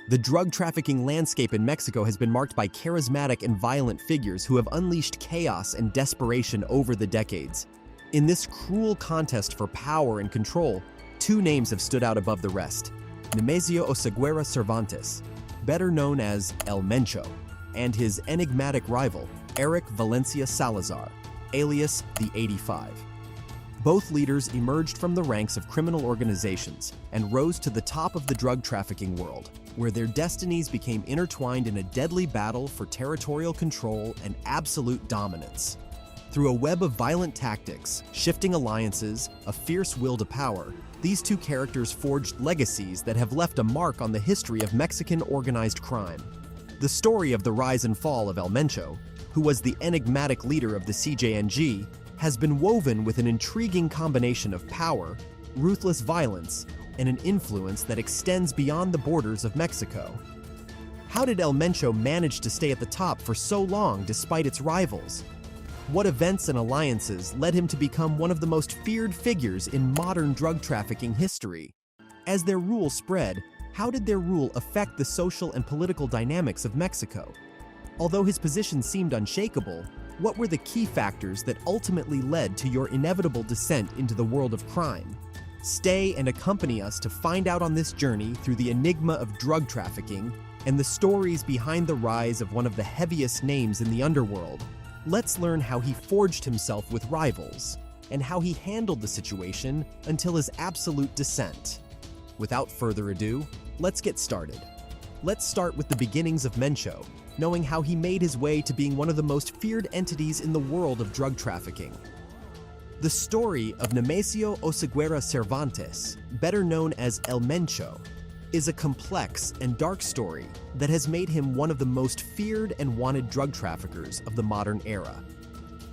The drug trafficking landscape in Mexico has been marked by charismatic and violent figures who have unleashed chaos and desperation over the decades. In this cruel contest for power and control, two names have stood out above the rest: Nemesio Oseguera Cervantes, better known as El Mencho, and his enigmatic rival, Eric Valencia Salazar, alias the 85. Both leaders emerged from the ranks of criminal organizations and rose to the top of the drug trafficking world, where their destinies became intertwined in a deadly battle for territorial control and absolute dominance. Through a web of violent tactics, shifting alliances, a fierce will to power, these two characters forged legacies that have left a mark on the history of Mexican organized crime. The story of the rise and fall of El Mencho, who was the enigmatic leader of the CJNG, has been woven with an intriguing combination of power, ruthless violence, and an influence that extends beyond the borders of Mexico. How did El Mencho manage to stay at the top for so long despite its rivals? What events and alliances led him to become one of the most feared figures in modern drug trafficking history? As their rule spread, how did their rule affect the social and political dynamics of Mexico? Although his position seemed unshakable, what were the key factors that ultimately led to your inevitable descent into the world of crime? Stay and accompany us to find out on this journey through the enigma of drug trafficking and the stories behind the rise of one of the heaviest names in the underworld. Let's learn how he forged himself with rivals and how he handled the situation until his absolute descent. Without further ado, let's get started. Let's start with the beginnings of Mencho, knowing how he made his way to being one of the most feared entities in the world of drug trafficking. The story of Nemesio Oseguera Cervantes, better known as El Mencho, is a complex and dark story that has made him one of the most feared and wanted drug traffickers of the modern era.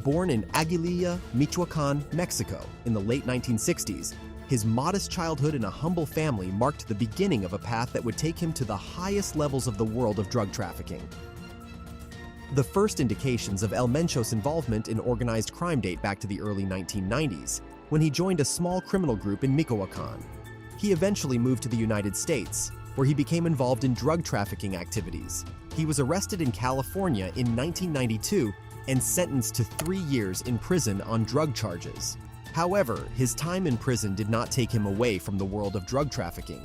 Born in Aguililla, Michoacán, Mexico, in the late 1960s, his modest childhood in a humble family marked the beginning of a path that would take him to the highest levels of the world of drug trafficking. The first indications of El Mencho's involvement in organized crime date back to the early 1990s, when he joined a small criminal group in Michoacán. He eventually moved to the United States, where he became involved in drug trafficking activities. He was arrested in California in 1992 and sentenced to 3 years in prison on drug charges. However, his time in prison did not take him away from the world of drug trafficking.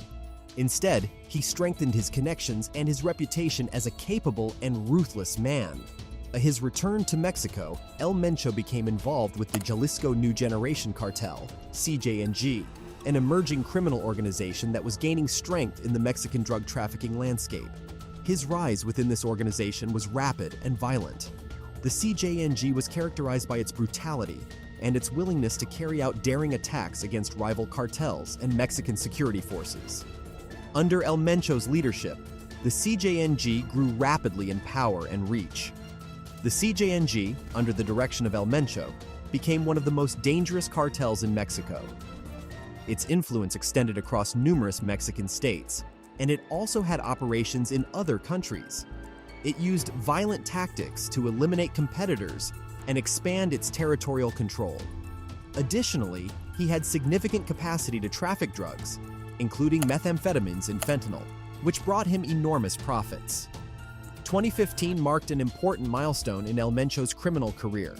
Instead, he strengthened his connections and his reputation as a capable and ruthless man. At his return to Mexico, El Mencho became involved with the Jalisco New Generation Cartel, CJNG, an emerging criminal organization that was gaining strength in the Mexican drug trafficking landscape. His rise within this organization was rapid and violent. The CJNG was characterized by its brutality and its willingness to carry out daring attacks against rival cartels and Mexican security forces. Under El Mencho's leadership, the CJNG grew rapidly in power and reach. The CJNG, under the direction of El Mencho, became one of the most dangerous cartels in Mexico. Its influence extended across numerous Mexican states, and it also had operations in other countries. It used violent tactics to eliminate competitors and expand its territorial control. Additionally, he had significant capacity to traffic drugs, including methamphetamines and fentanyl, which brought him enormous profits. 2015 marked an important milestone in El Mencho's criminal career.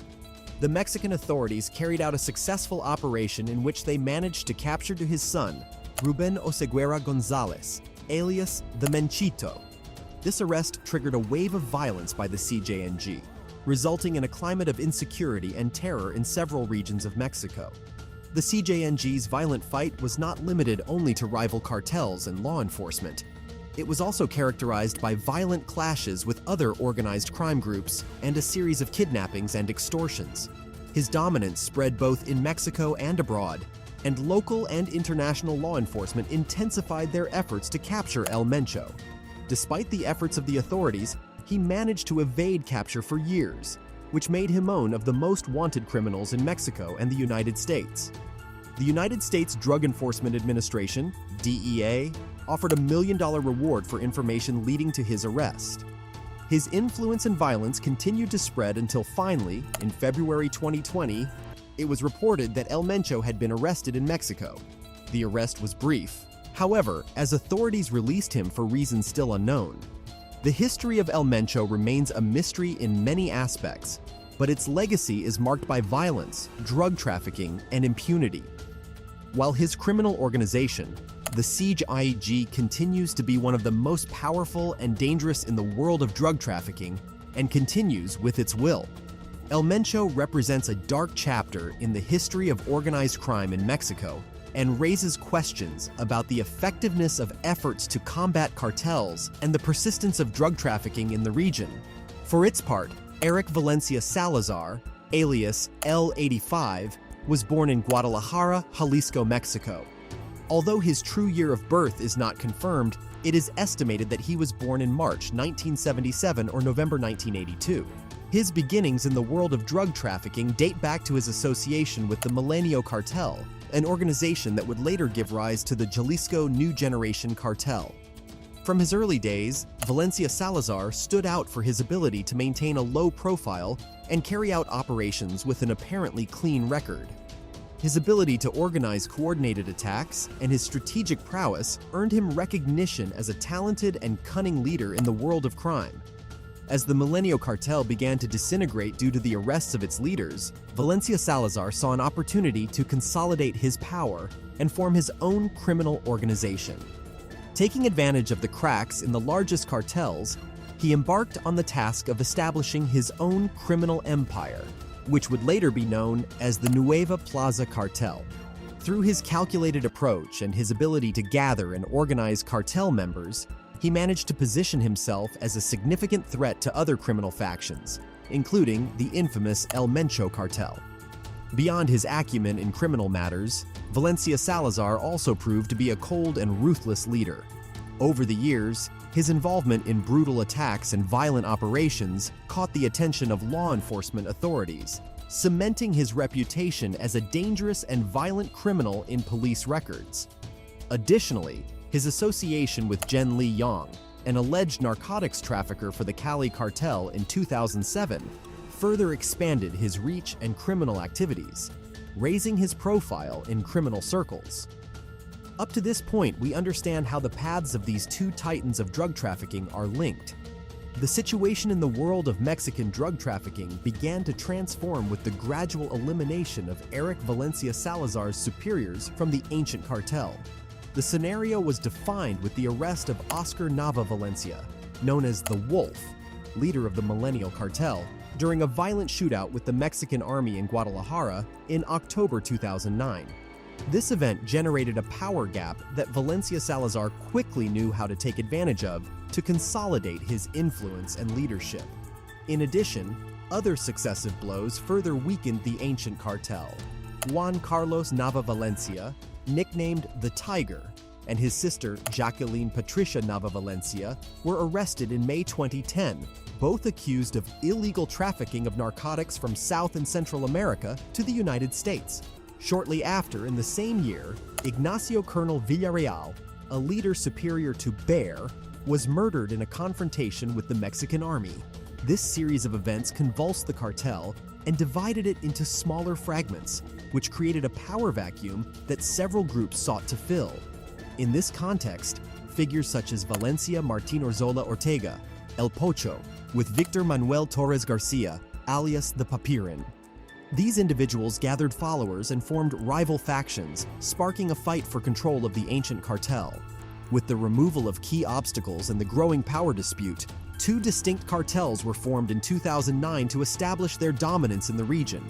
The Mexican authorities carried out a successful operation in which they managed to capture to his son, Ruben Oseguera Gonzalez, alias the Menchito. This arrest triggered a wave of violence by the CJNG, resulting in a climate of insecurity and terror in several regions of Mexico. The CJNG's violent fight was not limited only to rival cartels and law enforcement. It was also characterized by violent clashes with other organized crime groups and a series of kidnappings and extortions. His dominance spread both in Mexico and abroad, and local and international law enforcement intensified their efforts to capture El Mencho. Despite the efforts of the authorities, he managed to evade capture for years, which made him one of the most wanted criminals in Mexico and the United States. The United States Drug Enforcement Administration, DEA, offered a $1 million reward for information leading to his arrest. His influence and violence continued to spread until finally, in February 2020, it was reported that El Mencho had been arrested in Mexico. The arrest was brief. However, as authorities released him for reasons still unknown, the history of El Mencho remains a mystery in many aspects, but its legacy is marked by violence, drug trafficking, and impunity. While his criminal organization, the Siege IEG, continues to be one of the most powerful and dangerous in the world of drug trafficking, and continues with its will, El Mencho represents a dark chapter in the history of organized crime in Mexico and raises questions about the effectiveness of efforts to combat cartels and the persistence of drug trafficking in the region. For its part, Eric Valencia Salazar, alias L85, was born in Guadalajara, Jalisco, Mexico. Although his true year of birth is not confirmed, it is estimated that he was born in March 1977 or November 1982. His beginnings in the world of drug trafficking date back to his association with the Milenio Cartel, an organization that would later give rise to the Jalisco New Generation Cartel. From his early days, Valencia Salazar stood out for his ability to maintain a low profile and carry out operations with an apparently clean record. His ability to organize coordinated attacks and his strategic prowess earned him recognition as a talented and cunning leader in the world of crime. As the Milenio Cartel began to disintegrate due to the arrests of its leaders, Valencia Salazar saw an opportunity to consolidate his power and form his own criminal organization. Taking advantage of the cracks in the largest cartels, he embarked on the task of establishing his own criminal empire, which would later be known as the Nueva Plaza Cartel. Through his calculated approach and his ability to gather and organize cartel members, he managed to position himself as a significant threat to other criminal factions, including the infamous El Mencho cartel. Beyond his acumen in criminal matters, Valencia Salazar also proved to be a cold and ruthless leader. Over the years, his involvement in brutal attacks and violent operations caught the attention of law enforcement authorities, cementing his reputation as a dangerous and violent criminal in police records. Additionally, his association with Jen Lee Yong, an alleged narcotics trafficker for the Cali cartel in 2007, further expanded his reach and criminal activities, raising his profile in criminal circles. Up to this point, we understand how the paths of these two titans of drug trafficking are linked. The situation in the world of Mexican drug trafficking began to transform with the gradual elimination of Eric Valencia Salazar's superiors from the ancient cartel. The scenario was defined with the arrest of Oscar Nava Valencia, known as the Wolf, leader of the Milenio Cartel, during a violent shootout with the Mexican army in Guadalajara in October 2009. This event generated a power gap that Valencia Salazar quickly knew how to take advantage of to consolidate his influence and leadership. In addition, other successive blows further weakened the ancient cartel. Juan Carlos Nava Valencia, nicknamed the Tiger, and his sister Jacqueline Patricia Nava Valencia were arrested in May 2010, both accused of illegal trafficking of narcotics from South and Central America to the United States. Shortly after, in the same year, Ignacio Colonel Villarreal, a leader superior to Bear, was murdered in a confrontation with the Mexican army. This series of events convulsed the cartel and divided it into smaller fragments, which created a power vacuum that several groups sought to fill. In this context, figures such as Valencia Martín Orzola Ortega, El Pocho, with Victor Manuel Torres Garcia, alias the Papirin. These individuals gathered followers and formed rival factions, sparking a fight for control of the ancient cartel. With the removal of key obstacles and the growing power dispute, two distinct cartels were formed in 2009 to establish their dominance in the region.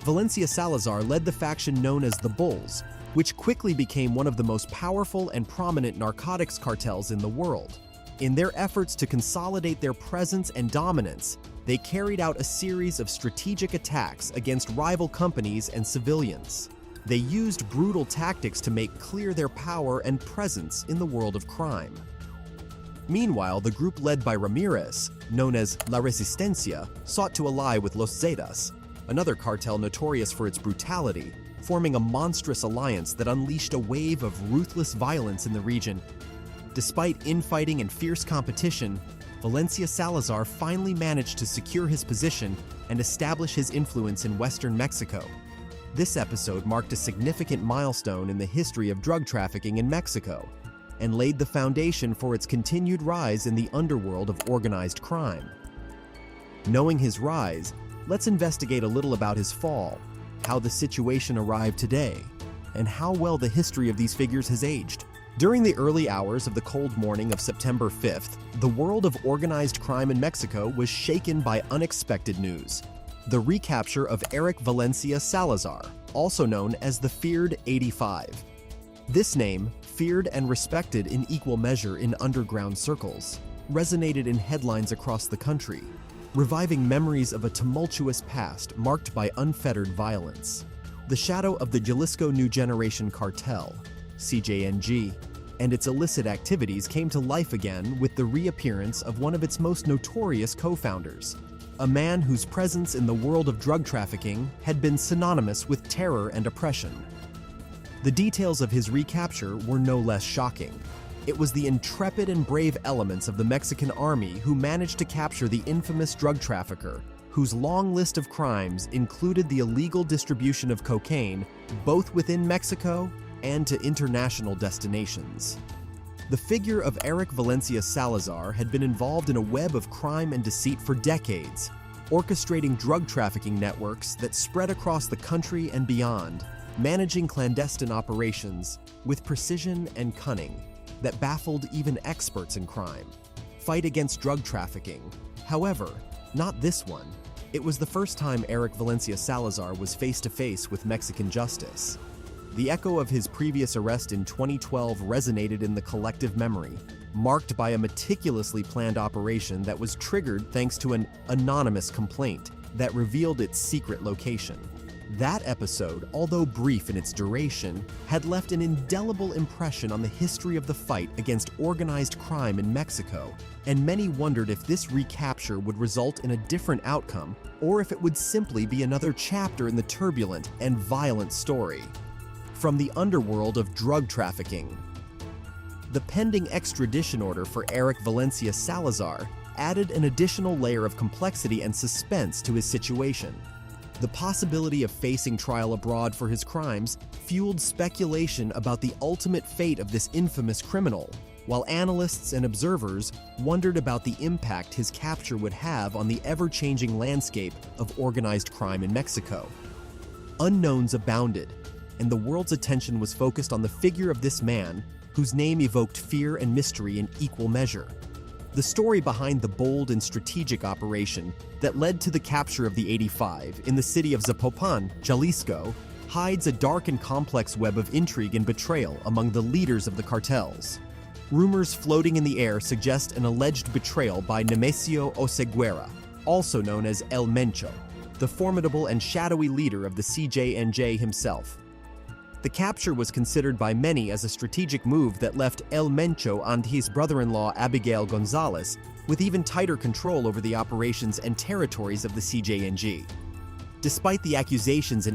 Valencia Salazar led the faction known as the Bulls, which quickly became one of the most powerful and prominent narcotics cartels in the world. In their efforts to consolidate their presence and dominance, they carried out a series of strategic attacks against rival companies and civilians. They used brutal tactics to make clear their power and presence in the world of crime. Meanwhile, the group led by Ramirez, known as La Resistencia, sought to ally with Los Zetas, another cartel notorious for its brutality, forming a monstrous alliance that unleashed a wave of ruthless violence in the region. Despite infighting and fierce competition, Valencia Salazar finally managed to secure his position and establish his influence in western Mexico. This episode marked a significant milestone in the history of drug trafficking in Mexico, and laid the foundation for its continued rise in the underworld of organized crime. Knowing his rise, let's investigate a little about his fall, how the situation arrived today, and how well the history of these figures has aged. During the early hours of the cold morning of September 5th, the world of organized crime in Mexico was shaken by unexpected news: the recapture of Eric Valencia Salazar, also known as the Feared 85. This name, feared and respected in equal measure in underground circles, resonated in headlines across the country, reviving memories of a tumultuous past marked by unfettered violence. The shadow of the Jalisco New Generation Cartel, CJNG, and its illicit activities came to life again with the reappearance of one of its most notorious co-founders, a man whose presence in the world of drug trafficking had been synonymous with terror and oppression. The details of his recapture were no less shocking. It was the intrepid and brave elements of the Mexican army who managed to capture the infamous drug trafficker, whose long list of crimes included the illegal distribution of cocaine both within Mexico and to international destinations. The figure of Eric Valencia Salazar had been involved in a web of crime and deceit for decades, orchestrating drug trafficking networks that spread across the country and beyond, managing clandestine operations with precision and cunning that baffled even experts in crime. Fight against drug trafficking. However, not this one. It was the first time Eric Valencia Salazar was face-to-face with Mexican justice. The echo of his previous arrest in 2012 resonated in the collective memory, marked by a meticulously planned operation that was triggered thanks to an anonymous complaint that revealed its secret location. That episode, although brief in its duration, had left an indelible impression on the history of the fight against organized crime in Mexico, and many wondered if this recapture would result in a different outcome or if it would simply be another chapter in the turbulent and violent story. From the underworld of drug trafficking. The pending extradition order for Eric Valencia Salazar added an additional layer of complexity and suspense to his situation. The possibility of facing trial abroad for his crimes fueled speculation about the ultimate fate of this infamous criminal, while analysts and observers wondered about the impact his capture would have on the ever-changing landscape of organized crime in Mexico. Unknowns abounded, and the world's attention was focused on the figure of this man, whose name evoked fear and mystery in equal measure. The story behind the bold and strategic operation that led to the capture of the 85 in the city of Zapopan, Jalisco, hides a dark and complex web of intrigue and betrayal among the leaders of the cartels. Rumors floating in the air suggest an alleged betrayal by Nemesio Oseguera, also known as El Mencho, the formidable and shadowy leader of the CJNJ himself. The capture was considered by many as a strategic move that left El Mencho and his brother-in-law Abigail Gonzalez with even tighter control over the operations and territories of the CJNG. Despite the accusations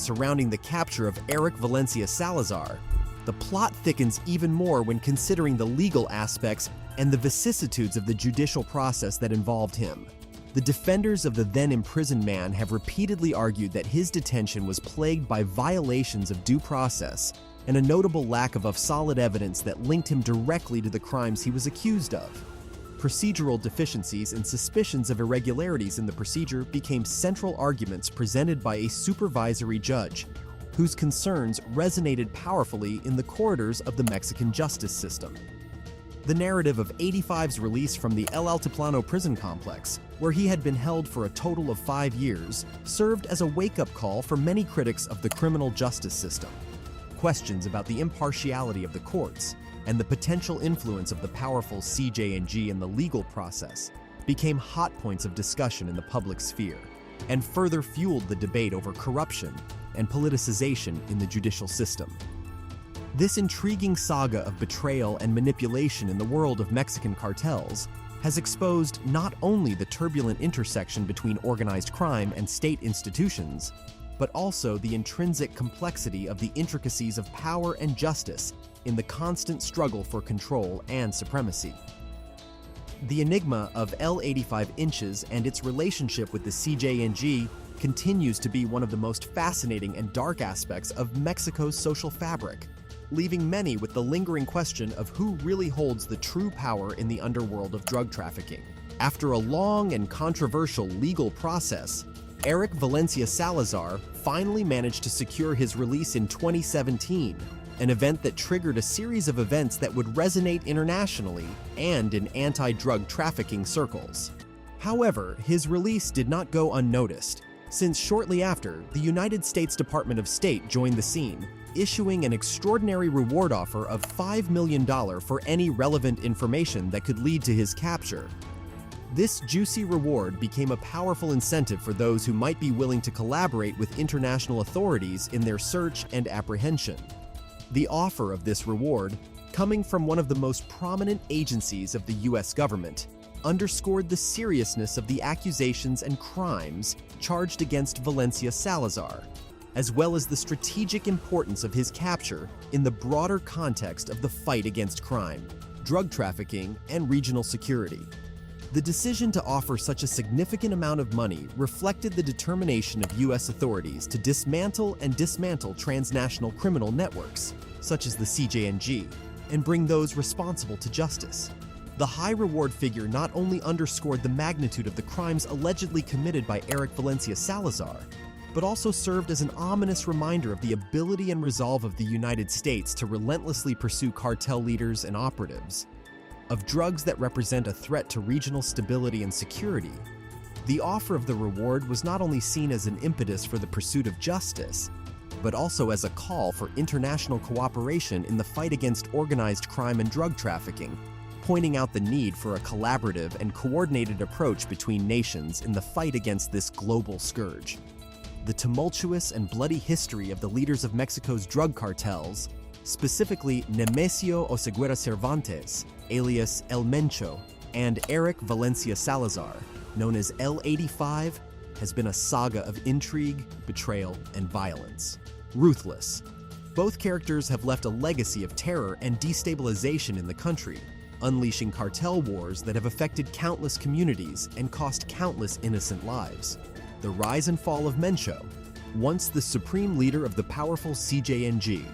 surrounding the capture of Eric Valencia Salazar, the plot thickens even more when considering the legal aspects and the vicissitudes of the judicial process that involved him. The defenders of the then-imprisoned man have repeatedly argued that his detention was plagued by violations of due process and a notable lack of solid evidence that linked him directly to the crimes he was accused of. Procedural deficiencies and suspicions of irregularities in the procedure became central arguments presented by a supervisory judge, whose concerns resonated powerfully in the corridors of the Mexican justice system. The narrative of 85's release from the El Altiplano prison complex, where he had been held for a total of 5 years, served as a wake-up call for many critics of the criminal justice system. Questions about the impartiality of the courts and the potential influence of the powerful CJNG in the legal process became hot points of discussion in the public sphere, and further fueled the debate over corruption and politicization in the judicial system. This intriguing saga of betrayal and manipulation in the world of Mexican cartels has exposed not only the turbulent intersection between organized crime and state institutions, but also the intrinsic complexity of the intricacies of power and justice in the constant struggle for control and supremacy. The enigma of L85 Inches and its relationship with the CJNG continues to be one of the most fascinating and dark aspects of Mexico's social fabric. leaving many with the lingering question of who really holds the true power in the underworld of drug trafficking. After a long and controversial legal process, Eric Valencia Salazar finally managed to secure his release in 2017, an event that triggered a series of events that would resonate internationally and in anti-drug trafficking circles. However, his release did not go unnoticed, since shortly after, the United States Department of State joined the scene, issuing an extraordinary reward offer of $5 million for any relevant information that could lead to his capture. This juicy reward became a powerful incentive for those who might be willing to collaborate with international authorities in their search and apprehension. The offer of this reward, coming from one of the most prominent agencies of the US government, underscored the seriousness of the accusations and crimes charged against Valencia Salazar, as well as the strategic importance of his capture in the broader context of the fight against crime, drug trafficking, and regional security. The decision to offer such a significant amount of money reflected the determination of US authorities to dismantle transnational criminal networks, such as the CJNG, and bring those responsible to justice. The high reward figure not only underscored the magnitude of the crimes allegedly committed by Eric Valencia Salazar, but also served as an ominous reminder of the ability and resolve of the United States to relentlessly pursue cartel leaders and operatives of drugs that represent a threat to regional stability and security. The offer of the reward was not only seen as an impetus for the pursuit of justice, but also as a call for international cooperation in the fight against organized crime and drug trafficking, pointing out the need for a collaborative and coordinated approach between nations in the fight against this global scourge. The tumultuous and bloody history of the leaders of Mexico's drug cartels, specifically Nemesio Oseguera Cervantes, alias El Mencho, and Eric Valencia Salazar, known as L85, has been a saga of intrigue, betrayal, and violence. Ruthless. Both characters have left a legacy of terror and destabilization in the country, unleashing cartel wars that have affected countless communities and cost countless innocent lives. The rise and fall of Mencho, once the supreme leader of the powerful CJNG,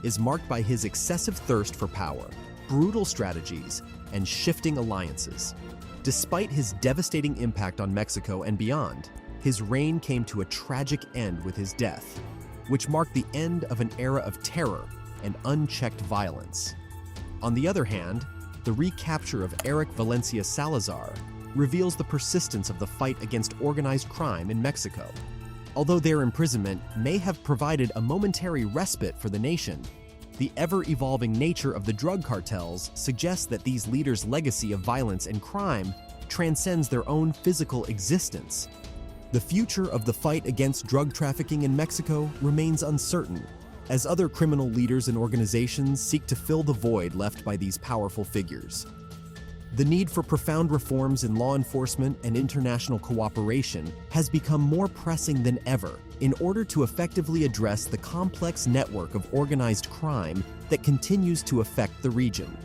is marked by his excessive thirst for power, brutal strategies, and shifting alliances. Despite his devastating impact on Mexico and beyond, his reign came to a tragic end with his death, which marked the end of an era of terror and unchecked violence. On the other hand, the recapture of Eric Valencia Salazar reveals the persistence of the fight against organized crime in Mexico. Although their imprisonment may have provided a momentary respite for the nation, the ever-evolving nature of the drug cartels suggests that these leaders' legacy of violence and crime transcends their own physical existence. The future of the fight against drug trafficking in Mexico remains uncertain, as other criminal leaders and organizations seek to fill the void left by these powerful figures. The need for profound reforms in law enforcement and international cooperation has become more pressing than ever in order to effectively address the complex network of organized crime that continues to affect the region.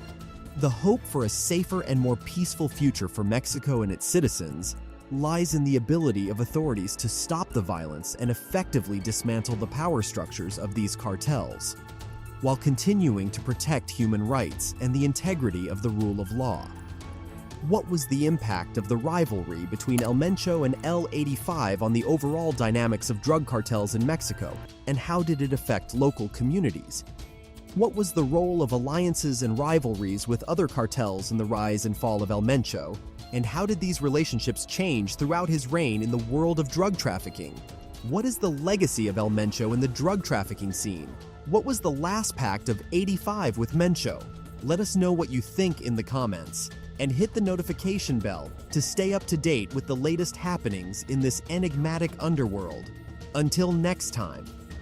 The hope for a safer and more peaceful future for Mexico and its citizens lies in the ability of authorities to stop the violence and effectively dismantle the power structures of these cartels, while continuing to protect human rights and the integrity of the rule of law. What was the impact of the rivalry between El Mencho and L85 on the overall dynamics of drug cartels in Mexico, and how did it affect local communities? What was the role of alliances and rivalries with other cartels in the rise and fall of El Mencho, and how did these relationships change throughout his reign in the world of drug trafficking? What is the legacy of El Mencho in the drug trafficking scene? What was the last pact of 85 with Mencho? Let us know what you think in the comments, and hit the notification bell to stay up to date with the latest happenings in this enigmatic underworld. Until next time.